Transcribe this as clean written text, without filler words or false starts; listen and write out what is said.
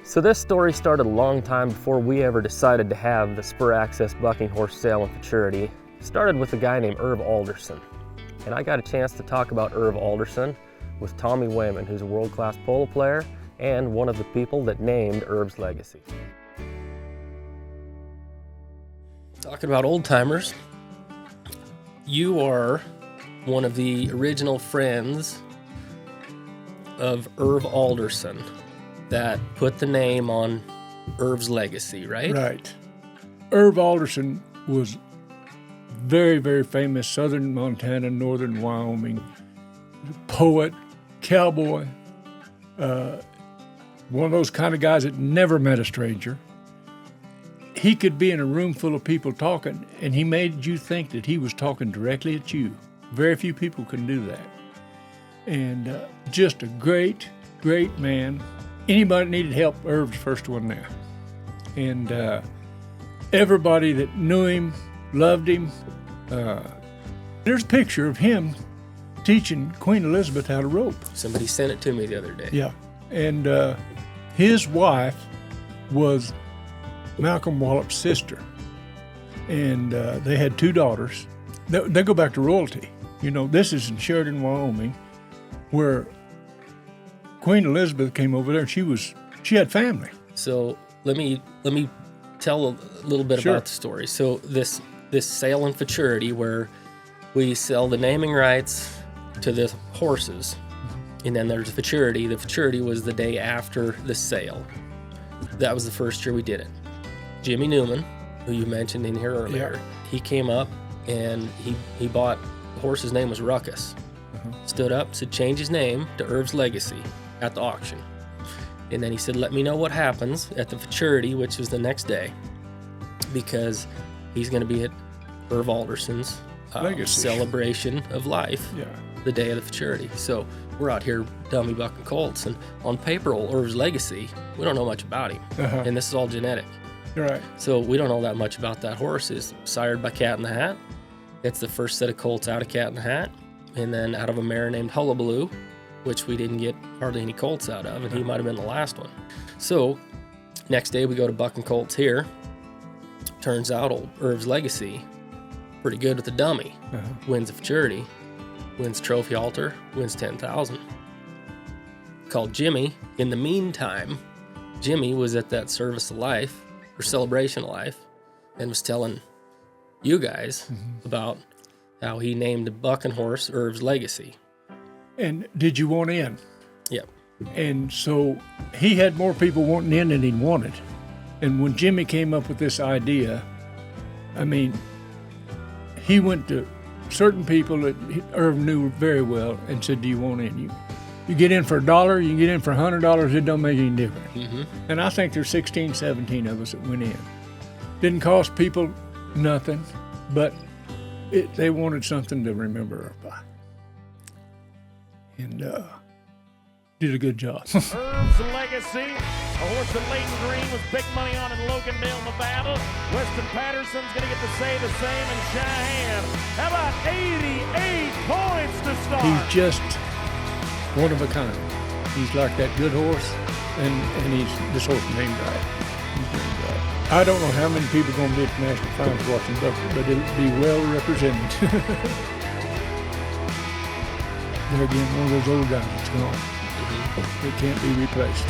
So this story started a long time before we ever decided to have the spur access bucking horse sale and futurity. It started with a guy named Irv Alderson. And I got a chance to talk about Irv Alderson with Tommy Wayman, who's a world-class polo player and one of the people that named Irv's legacy. Talking about old timers, you are one of the original friends of Irv Alderson that put the name on Irv's legacy, right? Right. Irv Alderson was very, very famous, southern Montana, northern Wyoming, poet, cowboy, one of those kind of guys that never met a stranger. He could be in a room full of people talking, and he made you think that he was talking directly at you. Very few people can do that. And just a great, great man. Anybody that needed help, Irv's the first one there. And everybody that knew him, loved him. There's a picture of him teaching Queen Elizabeth how to rope. Somebody sent it to me the other day. Yeah. And his wife was Malcolm Wallop's sister. And they had two daughters. They go back to royalty. You know, this is in Sheridan, Wyoming, where Queen Elizabeth came over there, and she had family. So let me tell a little bit about the story. So this sale and futurity, where we sell the naming rights to the horses, and then there's futurity. The futurity was the day after the sale. That was the first year we did it. Jimmy Newman, who you mentioned in here earlier, he came up and he bought the horse's name was Ruckus. Stood up, said change his name to Irv's Legacy at the auction. And then he said, let me know what happens at the futurity, which was the next day, because he's going to be at Irv Alderson's celebration of life, the day of the futurity. So we're out here dummy bucking colts, and on paper, old Irv's Legacy, we don't know much about him. And this is all genetic. Right. So we don't know that much about that horse. Is sired by Cat in the Hat. It's the first set of colts out of Cat in the Hat, and then out of a mare named Hullabaloo, which we didn't get hardly any colts out of, and he might have been the last one. So next day we go to bucking colts here. Turns out old Irv's Legacy, pretty good with the dummy. Wins the futurity, wins trophy halter, wins 10,000. Called Jimmy. In the meantime, Jimmy was at that service of life, or celebration of life, and was telling you guys about how he named a bucking horse Irv's Legacy. And did you want in? Yep. And so he had more people wanting in than he wanted. And when Jimmy came up with this idea, I mean, he went to certain people that Irv knew very well and said, do you want in? You get in for $1, you can get in for $100, it don't make any difference. And I think there's 16, 17 of us that went in. Didn't cost people nothing, but they wanted something to remember Irv by. And did a good job. Irv's Legacy, a horse that Leighton Green was big money on in Logandale, Nevada. Weston Patterson's going to get to say the same in Cheyenne. How about 88 points to start? He's just one of a kind. He's like that good horse, and this horse named right. He's named right. I don't know how many people are going to be at the National Finals watching bucking, but it'll be well represented. They're again one of those old guys that's gone. They can't be replaced.